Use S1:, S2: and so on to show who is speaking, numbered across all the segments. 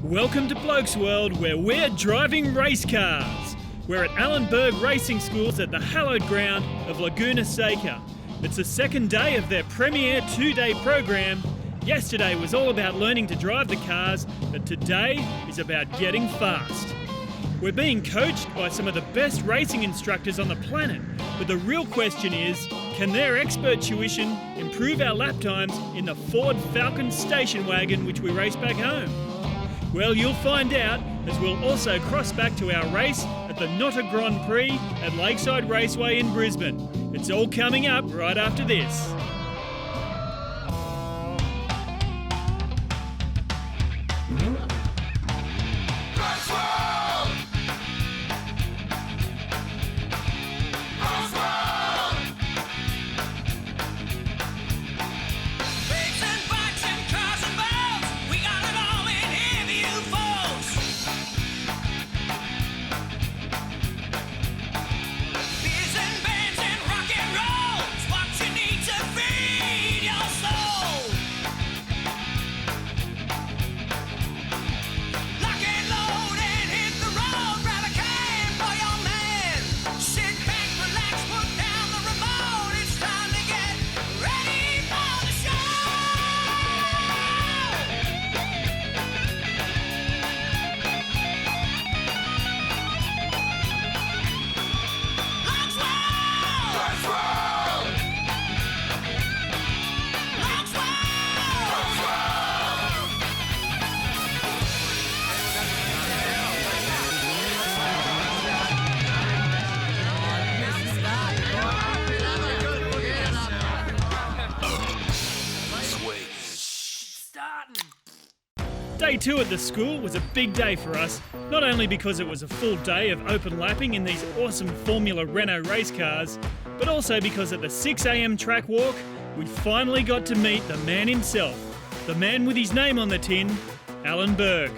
S1: Welcome to Blokesworld, where we're driving race cars. We're at Elenberg Racing Schools at the hallowed ground of Laguna Seca. It's the second day of their premier 2-day program. Yesterday was all about learning to drive the cars, but today is about getting fast. We're being coached by some of the best racing instructors on the planet, but the real question is, can their expert tuition improve our lap times in the Ford Falcon station wagon which we race back home? Well, you'll find out, as we'll also cross back to our race at the Nota Grand Prix at Lakeside Raceway in Brisbane. It's all coming up right after this. Day 2 at the school was a big day for us, not only because it was a full day of open lapping in these awesome Formula Renault race cars, but also because at the 6 a.m. track walk, we finally got to meet the man himself, the man with his name on the tin, Elenberg.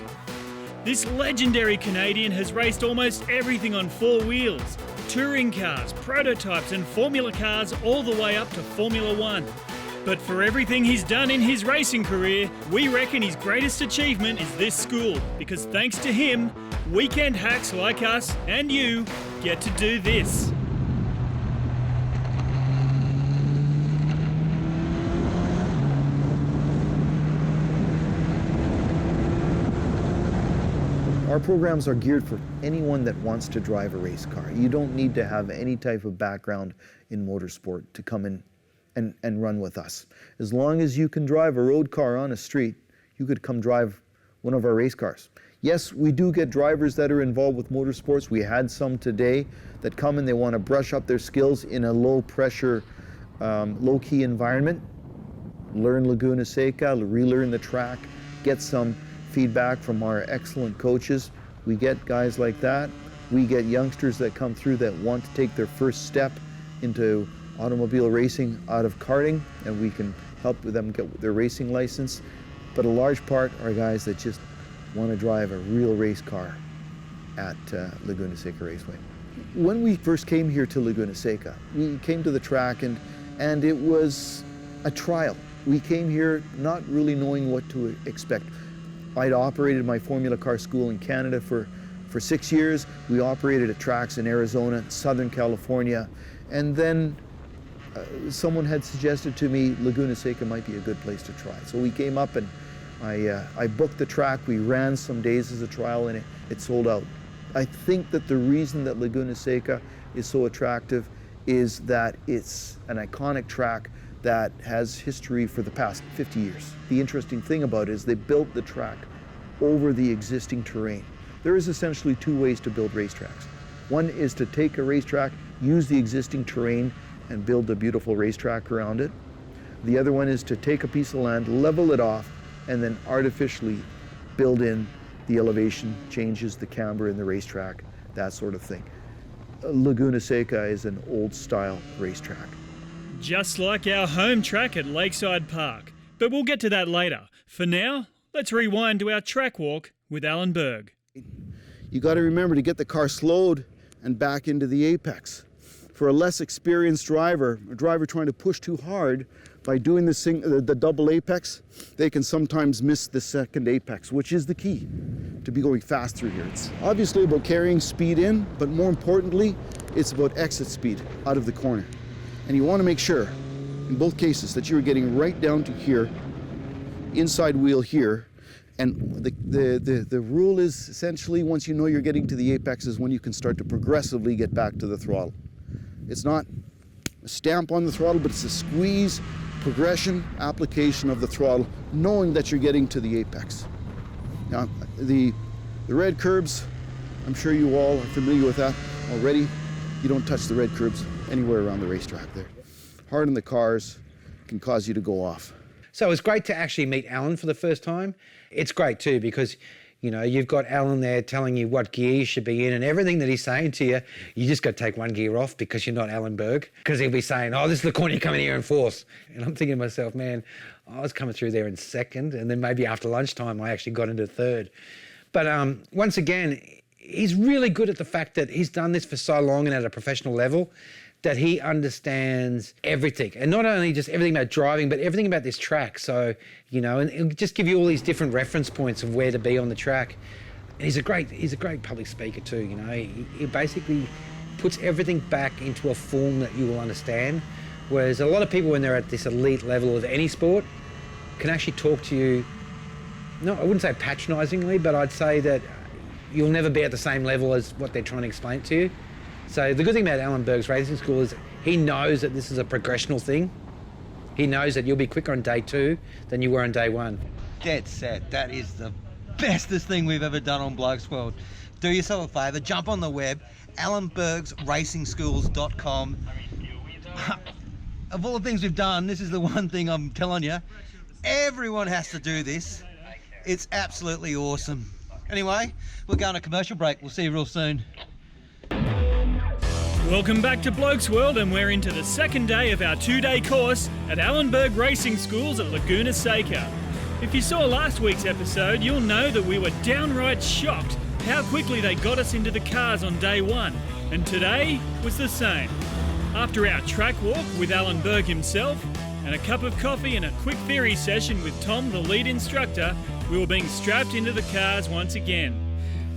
S1: This legendary Canadian has raced almost everything on 4 wheels, touring cars, prototypes and Formula cars all the way up to Formula 1. But for everything he's done in his racing career, we reckon his greatest achievement is this school, because thanks to him, weekend hacks like us and you get to do this.
S2: Our programs are geared for anyone that wants to drive a race car. You don't need to have any type of background in motorsport to come in and run with us. As long as you can drive a road car on a street, you could come drive one of our race cars. Yes, we do get drivers that are involved with motorsports. We had some today that come and they want to brush up their skills in a low pressure, low key environment, learn Laguna Seca, relearn the track, get some feedback from our excellent coaches. We get guys like that. We get youngsters that come through that want to take their first step into automobile racing out of karting, and we can help them get their racing license. But a large part are guys that just want to drive a real race car at Laguna Seca Raceway. When we first came here to Laguna Seca, we came to the track and it was a trial. We came here not really knowing what to expect. I'd operated my Formula car school in Canada for 6 years. We operated at tracks in Arizona, Southern California, and then someone had suggested to me Laguna Seca might be a good place to try. So we came up and I booked the track. We ran some days as a trial and it sold out. I think that the reason that Laguna Seca is so attractive is that it's an iconic track that has history for the past 50 years. The interesting thing about it is they built the track over the existing terrain. There is essentially 2 ways to build racetracks. One is to take a racetrack, use the existing terrain, and build a beautiful racetrack around it. The other one is to take a piece of land, level it off, and then artificially build in the elevation changes, the camber in the racetrack, that sort of thing. Laguna Seca is an old style racetrack.
S1: Just like our home track at Lakeside Park. But we'll get to that later. For now, let's rewind to our track walk with Elenberg.
S3: You got to remember to get the car slowed and back into the apex. For a less experienced driver, a driver trying to push too hard, by doing the double apex, they can sometimes miss the second apex, which is the key to be going fast through here. It's obviously about carrying speed in, but more importantly, it's about exit speed out of the corner. And you want to make sure, in both cases, that you're getting right down to here, inside wheel here. And the rule is essentially, once you know you're getting to the apex, is when you can start to progressively get back to the throttle. It's not a stamp on the throttle, but it's a squeeze, progression, application of the throttle, knowing that you're getting to the apex. Now, the red curbs, I'm sure you all are familiar with that already. You don't touch the red curbs anywhere around the racetrack there. Hard on the cars can cause you to go off.
S4: So it's great to actually meet Alan for the first time. It's great too because, you know, you've got Alan there telling you what gear you should be in, and everything that he's saying to you, you just got to take one gear off because you're not Elenberg. Because he'll be saying, oh, this is the corner you come in here in fourth. And I'm thinking to myself, man, I was coming through there in second, and then maybe after lunchtime I actually got into third. But once again, he's really good at the fact that he's done this for so long and at a professional level that he understands everything, and not only just everything about driving, but everything about this track. So, you know, and he'll just give you all these different reference points of where to be on the track. And he's a great public speaker too. You know, he basically puts everything back into a form that you will understand. Whereas a lot of people, when they're at this elite level of any sport, can actually talk to you. No, I wouldn't say patronisingly, but I'd say that you'll never be at the same level as what they're trying to explain to you. So the good thing about Elenberg's racing school is he knows that this is a progressional thing. He knows that you'll be quicker on day 2 than you were on day 1.
S5: Dead set. That is the bestest thing we've ever done on Blokesworld. Do yourself a favour, jump on the web, elenbergsracingschools.com. Of all the things we've done, this is the one thing I'm telling you. Everyone has to do this. It's absolutely awesome. Anyway, we're going to commercial break. We'll see you real soon.
S1: Welcome back to Blokesworld, and we're into the second day of our 2-day course at Elenberg Racing Schools at Laguna Seca. If you saw last week's episode, you'll know that we were downright shocked how quickly they got us into the cars on day 1, and today was the same. After our track walk with Elenberg himself, and a cup of coffee and a quick theory session with Tom, the lead instructor, we were being strapped into the cars once again.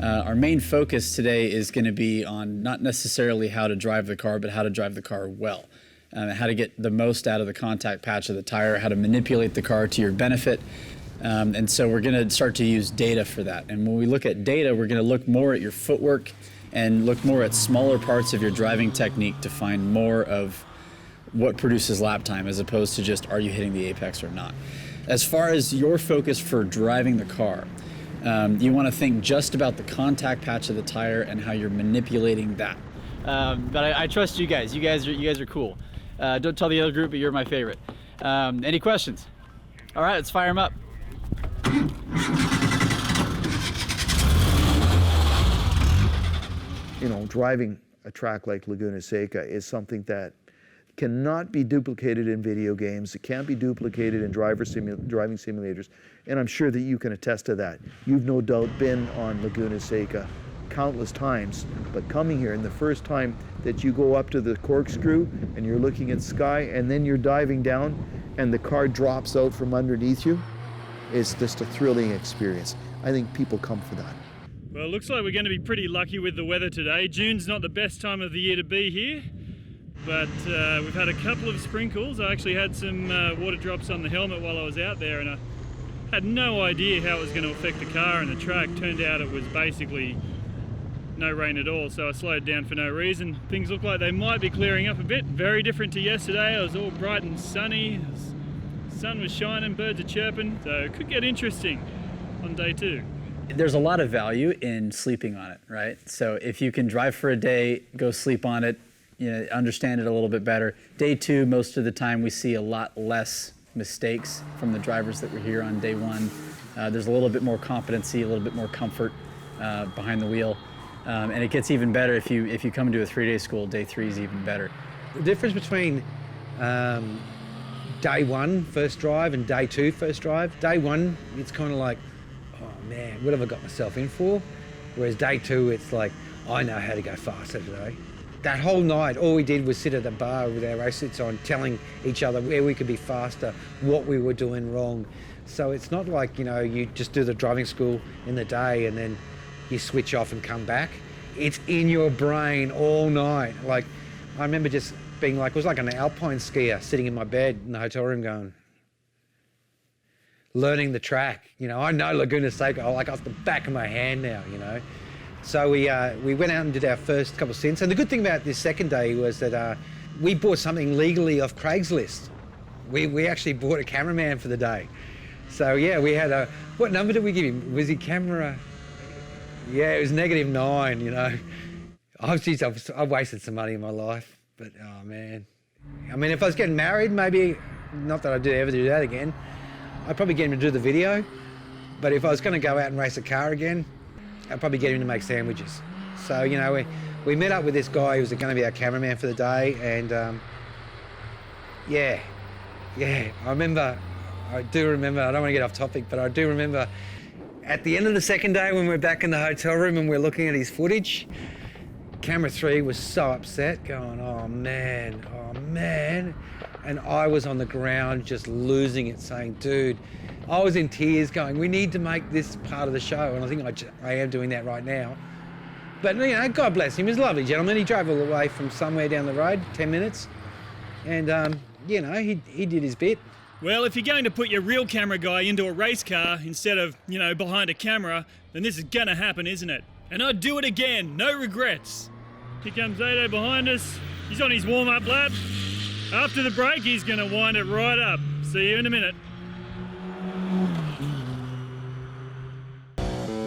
S6: Our main focus today is going to be on not necessarily how to drive the car, but how to drive the car well. How to get the most out of the contact patch of the tire, how to manipulate the car to your benefit. And so we're going to start to use data for that. And when we look at data, we're going to look more at your footwork and look more at smaller parts of your driving technique to find more of what produces lap time, as opposed to just, are you hitting the apex or not? As far as your focus for driving the car, you want to think just about the contact patch of the tire and how you're manipulating that.
S7: But I trust you guys. You guys are cool. Don't tell the other group, but you're my favorite. Any questions? All right, let's fire them up.
S2: You know, driving a track like Laguna Seca is something that cannot be duplicated in video games. It can't be duplicated in driving simulators, and I'm sure that you can attest to that. You've no doubt been on Laguna Seca countless times, but coming here and the first time that you go up to the corkscrew and you're looking at sky and then you're diving down and the car drops out from underneath you, it's just a thrilling experience. I think people come for that.
S1: Well, it looks like we're going to be pretty lucky with the weather today. June's not the best time of the year to be here, but we've had a couple of sprinkles. I actually had some water drops on the helmet while I was out there, and I had no idea how it was going to affect the car and the track. Turned out it was basically no rain at all, so I slowed down for no reason. Things look like they might be clearing up a bit. Very different to yesterday. It was all bright and sunny. The sun was shining, birds are chirping, so it could get interesting on day 2.
S6: There's a lot of value in sleeping on it, right? So if you can drive for a day, go sleep on it, you know, understand it a little bit better. Day 2, most of the time we see a lot less mistakes from the drivers that were here on day 1. There's a little bit more competency, a little bit more comfort behind the wheel. And it gets even better if you come to a 3-day school. Day 3 is even better.
S4: The difference between day 1 first drive and day 2 first drive, day 1 it's kind of like, oh man, what have I got myself in for? Whereas day 2 it's like, I know how to go faster today. that whole night, all we did was sit at the bar with our race suits on, telling each other where we could be faster, what we were doing wrong. So it's not like, you know, you just do the driving school in the day and then you switch off and come back. It's in your brain all night. Like, I remember just being like, it was like an alpine skier sitting in my bed in the hotel room going, learning the track. You know, I know Laguna Seca like off the back of my hand now, you know. So we went out and did our first couple of stints. And the good thing about this second day was that we bought something legally off Craigslist. We actually bought a cameraman for the day. So yeah, we had what number did we give him? Was he camera? Yeah, it was -9, you know. I've wasted some money in my life, but oh man. I mean, if I was getting married, maybe, not that I'd ever do that again, I'd probably get him to do the video. But if I was going to go out and race a car again, I'd probably get him to make sandwiches. So, you know, we met up with this guy who was going to be our cameraman for the day, and yeah, I do remember, I don't want to get off topic, but I do remember at the end of the second day when we're back in the hotel room and we're looking at his footage, camera 3 was so upset, going, oh man. And I was on the ground just losing it, saying, dude, I was in tears going, we need to make this part of the show. And I think I am doing that right now. But, you know, God bless him. He's a lovely gentleman. He drove all the way from somewhere down the road, 10 minutes. And, you know, he did his bit.
S1: Well, if you're going to put your real camera guy into a race car instead of, you know, behind a camera, then this is going to happen, isn't it? And I'd do it again, no regrets. Here comes Ado behind us. He's on his warm-up lap. After the break, he's going to wind it right up. See you in a minute.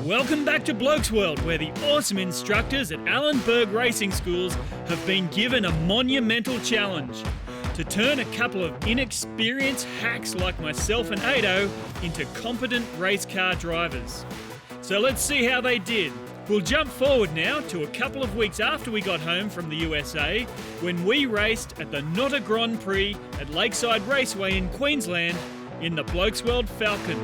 S1: Welcome back to Blokesworld, where the awesome instructors at Elenberg Racing Schools have been given a monumental challenge to turn a couple of inexperienced hacks like myself and Ado into competent race car drivers. So let's see how they did. We'll jump forward now to a couple of weeks after we got home from the USA, when we raced at the Nota Grand Prix at Lakeside Raceway in Queensland in the Blokesworld Falcon.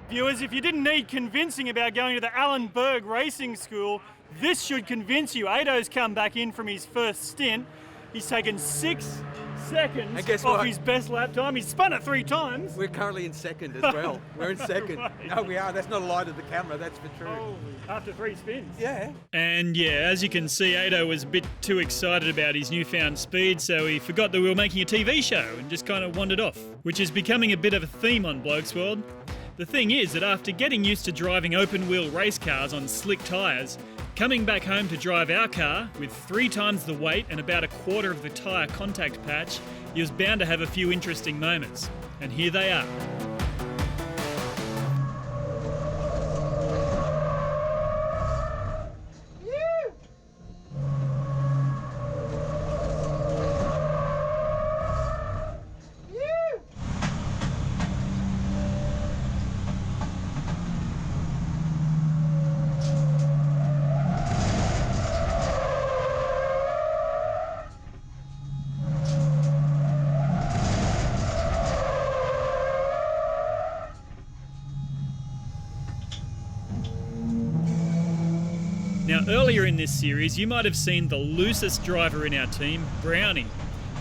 S1: Viewers, if you didn't need convincing about going to the Elenberg Racing School, this should convince you. Ado's come back in from his first stint. He's taken 6 seconds off his best lap time. He's spun it 3 times.
S8: We're currently in second as well. We're in second. No, we are. That's not a lie to the camera. That's for true.
S1: Holy, after 3 spins.
S8: Yeah.
S1: And yeah, as you can see, Ado was a bit too excited about his newfound speed, so he forgot that we were making a TV show and just kind of wandered off, which is becoming a bit of a theme on Blokesworld. The thing is that after getting used to driving open-wheel race cars on slick tyres, coming back home to drive our car with 3 times the weight and about 1/4 of the tyre contact patch, he was bound to have a few interesting moments. And here they are. Now, earlier in this series, you might have seen the loosest driver in our team, Brownie.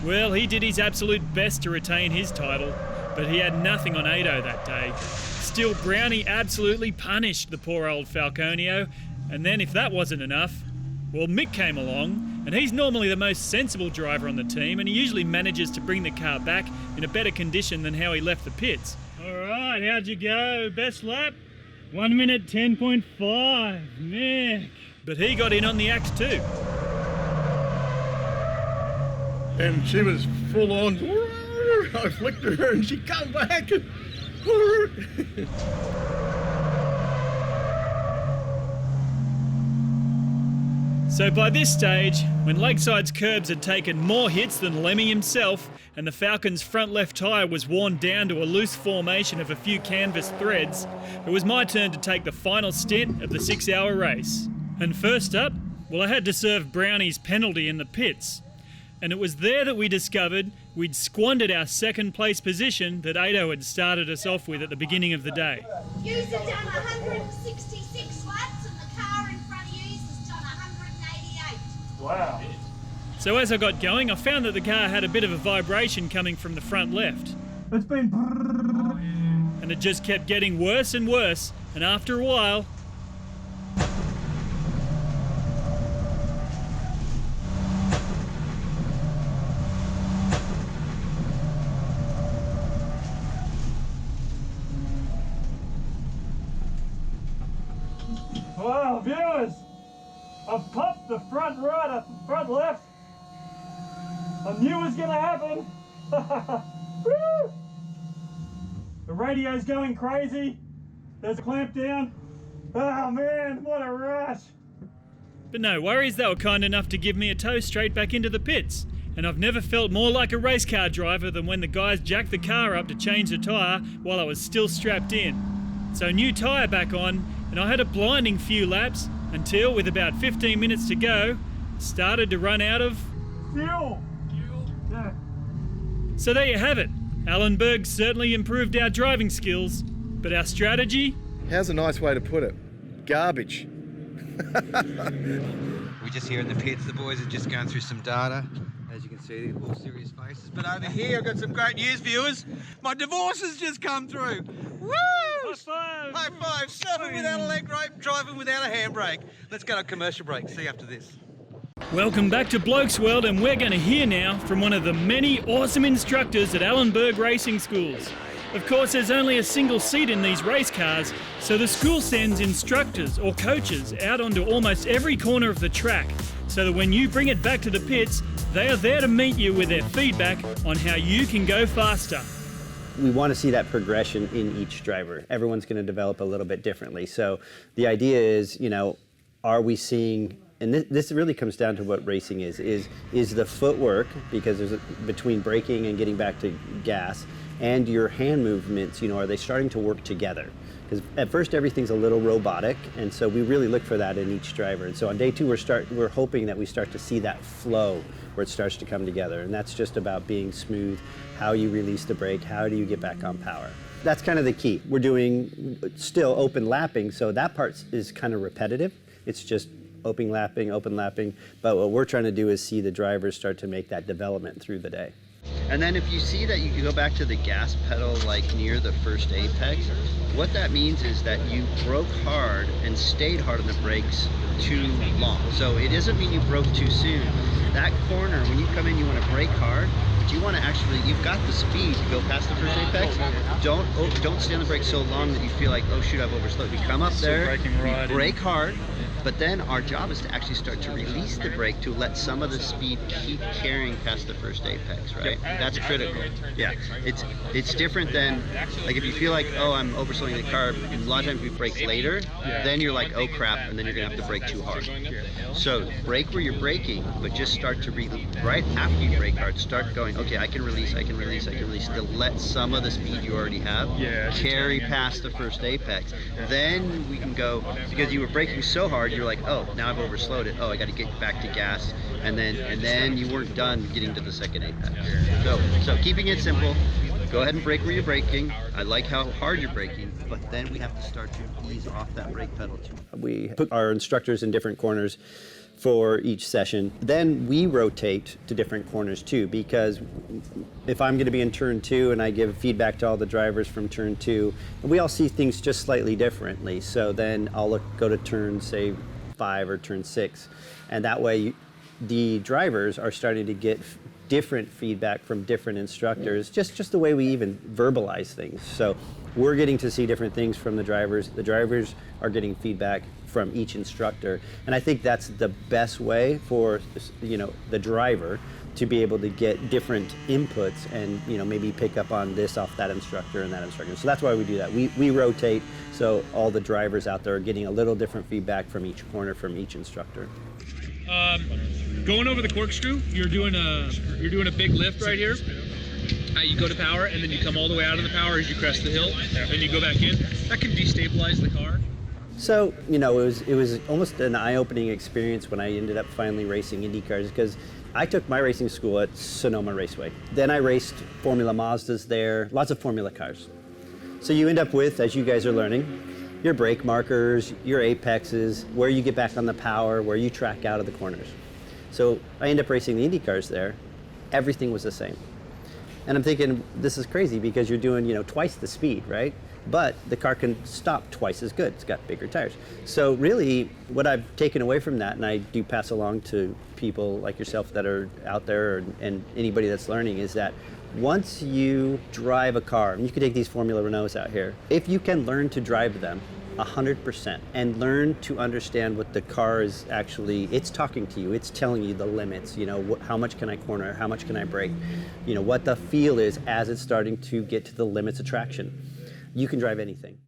S1: Well, he did his absolute best to retain his title, but he had nothing on Ado that day. Still, Brownie absolutely punished the poor old Falconio, and then if that wasn't enough, well, Mick came along, and he's normally the most sensible driver on the team, and he usually manages to bring the car back in a better condition than how he left the pits. All right, how'd you go? Best lap? 1 minute 10.5, Mick. But he got in on the act too.
S9: And she was full on. I flicked her and she come back.
S1: So by this stage, when Lakeside's curbs had taken more hits than Lemmy himself, and the Falcon's front left tyre was worn down to a loose formation of a few canvas threads, it was my turn to take the final stint of the 6-hour race. And first up, well, I had to serve Brownie's penalty in the pits. And it was there that we discovered we'd squandered our second place position that Ado had started us off with at the beginning of the day.
S10: Yous have done 166 laps and the car in front of yous has done 100
S1: Wow. So as I got going, I found that the car had a bit of a vibration coming from the front left. It's been... And it just kept getting worse and worse, and after a while... Wow, viewers! I've popped the front right, front left. I knew it was gonna happen. Woo! The radio's going crazy. There's a clamp down. Oh man, what a rush. But no worries, they were kind enough to give me a tow straight back into the pits. And I've never felt more like a race car driver than when the guys jacked the car up to change the tyre while I was still strapped in. So new tyre back on, and I had a blinding few laps until, with about 15 minutes to go, started to run out of fuel. Yeah. So there you have it. Elenberg certainly improved our driving skills, but our strategy?
S9: How's a nice way to put it? Garbage.
S5: We're just here in the pits. The boys are just going through some data. As you can see, they're all serious faces. But over here, I've got some great news, viewers. My divorce has just come through. Woo!
S1: High five!
S5: High five! Surfing without a leg rope, driving without a handbrake. Let's go to a commercial break. See you after this.
S1: Welcome back to Blokesworld, and we're going to hear now from one of the many awesome instructors at Elenberg Racing Schools. Of course, there's only a single seat in these race cars, so the school sends instructors or coaches out onto almost every corner of the track, so that when you bring it back to the pits, they are there to meet you with their feedback on how you can go faster.
S10: We want to see that progression in each driver. Everyone's going to develop a little bit differently. So the idea is, are we seeing, and this really comes down to what racing is the footwork, because there's between braking and getting back to gas, and your hand movements, are they starting to work together? Because at first everything's a little robotic, and so we really look for that in each driver. And so on day two, we're hoping that we start to see that flow where it starts to come together, and that's just about being smooth, how you release the brake, how do you get back on power. That's kind of the key. We're doing still open lapping, so that part is kind of repetitive. It's just open lapping, but what we're trying to do is see the drivers start to make that development through the day. And then if you see that you can go back to the gas pedal like near the first apex, what that means is that you broke hard and stayed hard on the brakes too long. So it doesn't mean you broke too soon. That corner, when you come in, you want to brake hard, but you want to actually, you've got the speed to go past the first apex. Don't stay on the brake so long that you feel like, oh shoot, I've overslowed. We come up there, we brake hard, but then our job is to actually start to release the brake to let some of the speed keep carrying past the first apex, right? That's critical. Yeah, it's different than, like if you feel like, oh, I'm overslowing the car, a lot of times we brake later, then you're like, oh crap, and then you're gonna have to brake too hard. So brake where you're braking, but just start to right after you brake hard, start going, okay, I can release, to let some of the speed you already have carry past the first apex. Then we can go, because you were braking so hard, you're like, oh, now I've overslowed it. Oh, I got to get back to gas, and then you weren't done getting to the second apex. So keeping it simple, go ahead and brake where you're braking. I like how hard you're braking, but then we have to start to ease off that brake pedal too. We put our instructors in different corners for each session. Then we rotate to different corners too, because if I'm going to be in turn 2 and I give feedback to all the drivers from turn 2, we all see things just slightly differently. So then I'll go to turn, say, 5 or turn 6, and that way the drivers are starting to get different feedback from different instructors, just the way we even verbalize things. So we're getting to see different things from the drivers are getting feedback from each instructor, and I think that's the best way for the driver to be able to get different inputs and maybe pick up on this off that instructor and that instructor. So that's why we do that. We rotate, so all the drivers out there are getting a little different feedback from each corner from each instructor.
S11: Going over the corkscrew, you're doing a big lift right here. You go to power, and then you come all the way out of the power as you crest the hill, then you go back in. That can destabilize the car.
S10: So, it was almost an eye-opening experience when I ended up finally racing Indy cars, because I took my racing school at Sonoma Raceway. Then I raced Formula Mazdas there, lots of Formula cars. So you end up with, as you guys are learning, your brake markers, your apexes, where you get back on the power, where you track out of the corners. So I end up racing the Indy cars there. Everything was the same. And I'm thinking, this is crazy because you're doing, twice the speed, right? But the car can stop twice as good. It's got bigger tires. So really, what I've taken away from that, and I do pass along to people like yourself that are out there and anybody that's learning, is that once you drive a car, and you can take these Formula Renaults out here, if you can learn to drive them 100% and learn to understand what the car is actually, it's talking to you, it's telling you the limits, how much can I corner, how much can I brake, what the feel is as it's starting to get to the limits of traction. You can drive anything.